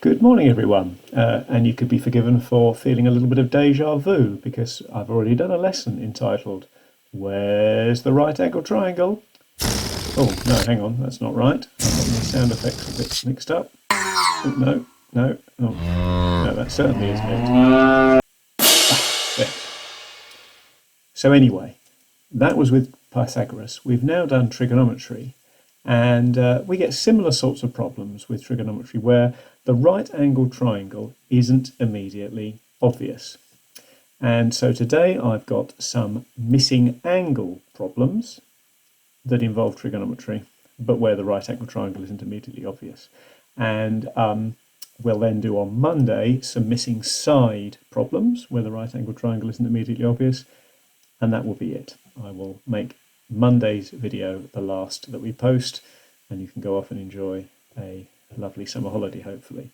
Good morning, everyone. And you could be forgiven for feeling a little bit of deja vu because I've already done a lesson entitled, Where's the Right Angle Triangle? Oh, no, hang on, that's not right. I've got my sound effects a bit mixed up. Oh, no, that certainly isn't it. There. So anyway, that was with Pythagoras. We've now done trigonometry. And we get similar sorts of problems with trigonometry where the right angle triangle isn't immediately obvious. And so today I've got some missing angle problems that involve trigonometry, but where the right angle triangle isn't immediately obvious. And we'll then do on Monday some missing side problems where the right angle triangle isn't immediately obvious. And that will be it. I will make Monday's video the last that we post, and you can go off and enjoy a lovely summer holiday, hopefully.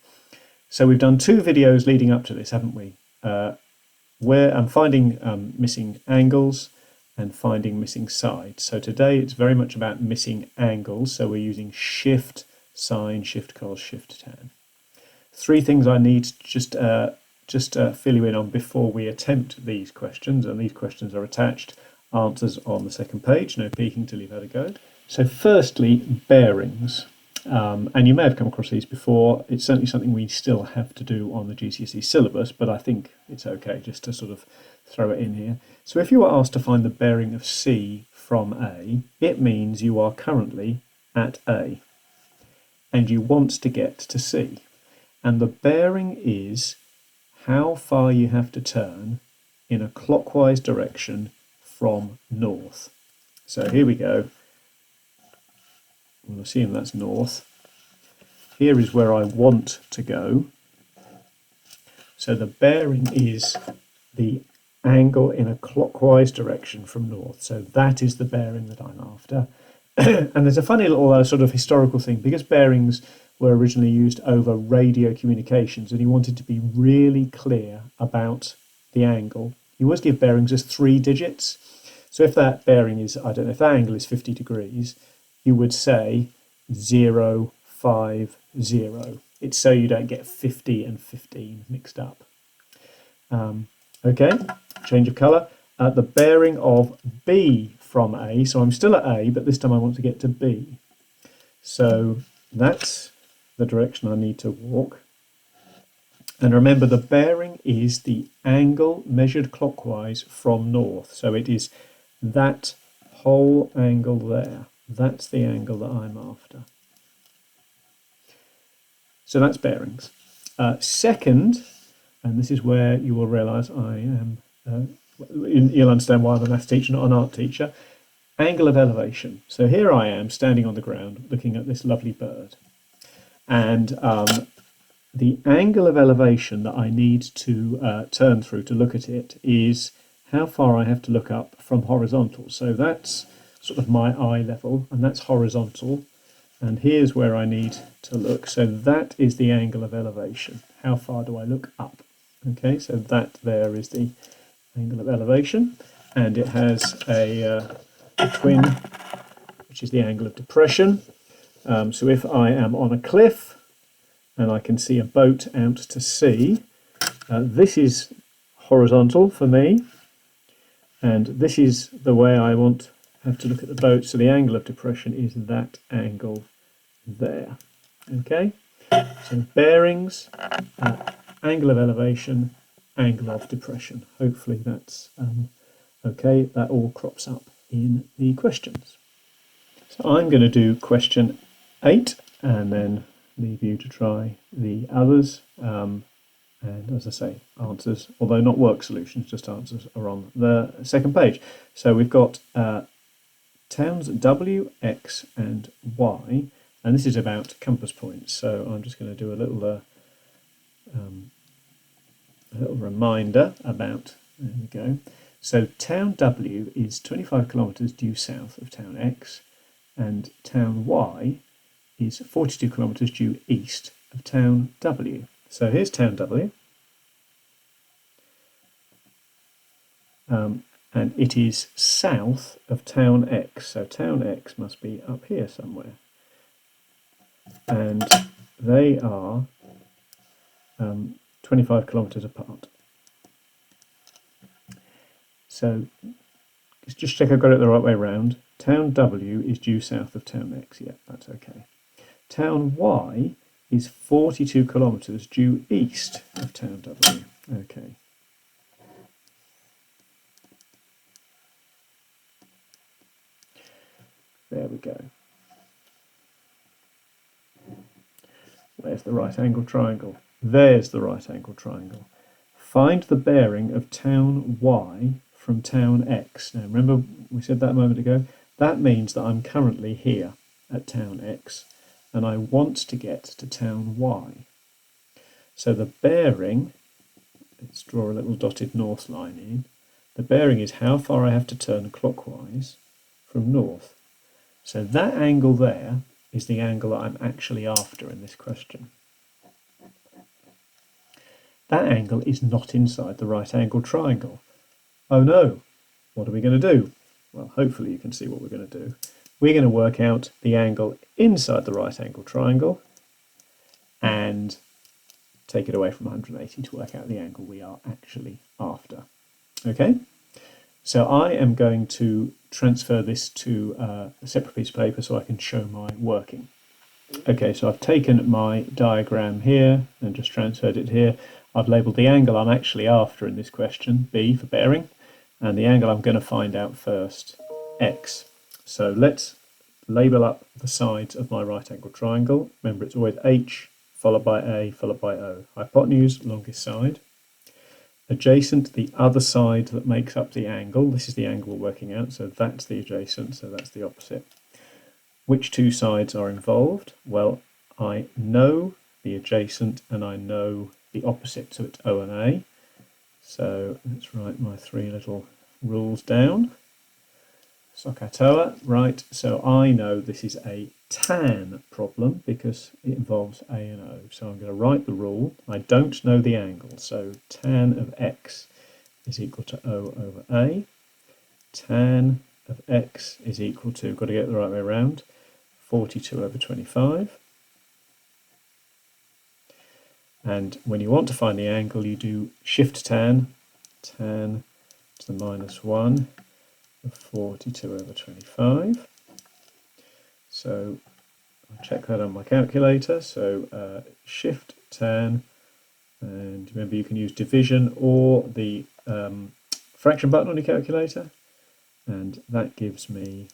So we've done 2 videos leading up to this, haven't we? Where I'm finding missing angles and finding missing sides. So today it's very much about missing angles. So we're using shift sine, shift cos, shift tan. 3 things I need to just fill you in on before we attempt these questions, and these questions are attached, answers on the second page, no peeking till you've had a go. So firstly, bearings, and you may have come across these before. It's certainly something we still have to do on the GCSE syllabus, but I think it's okay just to sort of throw it in here. So if you were asked to find the bearing of C from A, it means you are currently at A and you want to get to C, and the bearing is how far you have to turn in a clockwise direction from north. So here we go. We'll assume that's north. Here is where I want to go. So the bearing is the angle in a clockwise direction from north. So that is the bearing that I'm after. And there's a funny little sort of historical thing, because bearings were originally used over radio communications and you wanted to be really clear about the angle. You always give bearings as 3 digits. So if that bearing is, I don't know, if that angle is 50 degrees, you would say 0, 5, 0. It's so you don't get 50 and 15 mixed up. Okay, change of colour. The bearing of B from A, so I'm still at A, but this time I want to get to B. So that's the direction I need to walk. And remember, the bearing is the angle measured clockwise from north. So it is that whole angle there. That's the angle that I'm after. So that's bearings. Second, and this is where you will realise I am, you'll understand why I'm a maths teacher, not an art teacher, angle of elevation. So here I am standing on the ground looking at this lovely bird. And the angle of elevation that I need to turn through to look at it is how far I have to look up from horizontal. So that's sort of my eye level, and that's horizontal. And here's where I need to look. So that is the angle of elevation. How far do I look up? Okay, so that there is the angle of elevation. And it has a twin, which is the angle of depression. So if I am on a cliff and I can see a boat out to sea, this is horizontal for me, and this is the way I have to look at the boat. So the angle of depression is that angle there. Okay, so bearings, angle of elevation, angle of depression. Hopefully that's okay. That all crops up in the questions. So I'm going to do question 8 and then leave you to try the others. And as I say, answers, although not work solutions, just answers, are on the second page. So we've got towns W, X and Y, and this is about compass points. So I'm just going to do a little reminder about, there we go. So town W is 25 kilometres due south of town X, and town Y is 42 kilometres due east of town W. So here's town W, and it is south of town X. So town X must be up here somewhere. And they are 25 kilometres apart. So let's just check I've got it the right way round. Town W is due south of town X. Yeah, that's okay. Town Y is 42 kilometres due east of town W. Okay. There we go. Where's the right angle triangle? There's the right angle triangle. Find the bearing of town Y from town X. Now remember we said that a moment ago? That means that I'm currently here at town X and I want to get to town Y. So the bearing, let's draw a little dotted north line in. The bearing is how far I have to turn clockwise from north. So that angle there is the angle that I'm actually after in this question. That angle is not inside the right angle triangle. Oh no, what are we going to do? Well, hopefully you can see what we're going to do. We're going to work out the angle inside the right angle triangle and take it away from 180 to work out the angle we are actually after. Okay, so I am going to transfer this to a separate piece of paper so I can show my working. Okay, so I've taken my diagram here and just transferred it here. I've labelled the angle I'm actually after in this question, B for bearing, and the angle I'm going to find out first, X. So let's label up the sides of my right angle triangle. Remember, it's always H followed by A followed by O. Hypotenuse, longest side. Adjacent, the other side that makes up the angle. This is the angle we're working out, so that's the adjacent, so that's the opposite. Which two sides are involved? Well, I know the adjacent and I know the opposite, so it's O and A. So let's write my three little rules down. SOHCAHTOA, right, so I know this is a tan problem because it involves A and O. So I'm going to write the rule. I don't know the angle, so tan of X is equal to O over A. Tan of X is equal to, got to get it the right way around, 42 over 25. And when you want to find the angle, you do shift tan to the minus 1 of 42 over 25. So I'll check that on my calculator. So shift tan, and remember you can use division or the fraction button on your calculator, and that gives me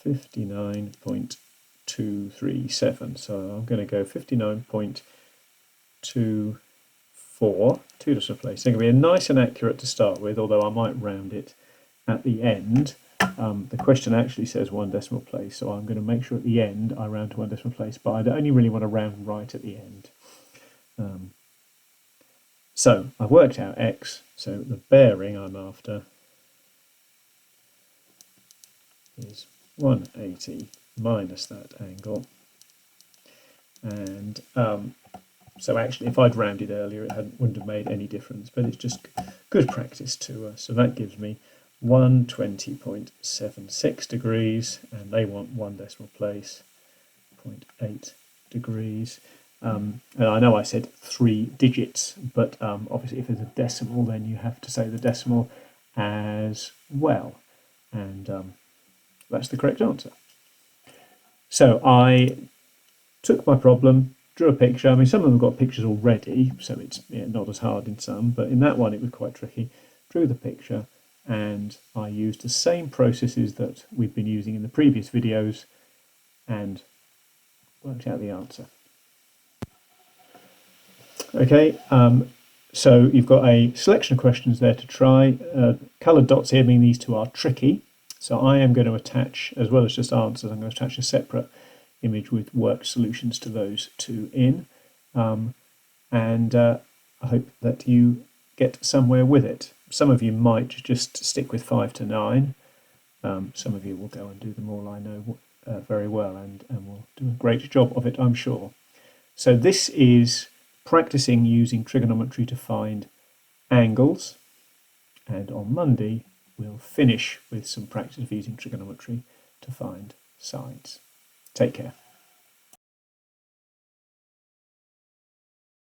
59.237. So I'm going to go 59.24, 2 decimal place. It's going to be nice and accurate to start with, although I might round it at the end. The question actually says 1 decimal place, so I'm going to make sure at the end I round to 1 decimal place, but I only really want to round right at the end. So I've worked out X, so the bearing I'm after is 180 minus that angle. And so actually if I'd rounded earlier it wouldn't have made any difference, but it's just good practice to so that gives me 120.76 degrees, and they want 1 decimal place, 0.8 degrees. And I know I said 3 digits, but obviously if there's a decimal then you have to say the decimal as well, and that's the correct answer. So I took my problem, drew a picture. I mean, some of them have got pictures already, so it's not as hard in some, but in that one it was quite tricky. Drew the picture, and I used the same processes that we've been using in the previous videos and worked out the answer. Okay, so you've got a selection of questions there to try. Coloured dots here mean these two are tricky, so I am going to attach, as well as just answers, I'm going to attach a separate image with worked solutions to those two in, and I hope that you get somewhere with it. Some of you might just stick with 5 to 9. Some of you will go and do them all, I know, very well, and will do a great job of it, I'm sure. So this is practicing using trigonometry to find angles, and on Monday we'll finish with some practice of using trigonometry to find sides. Take care.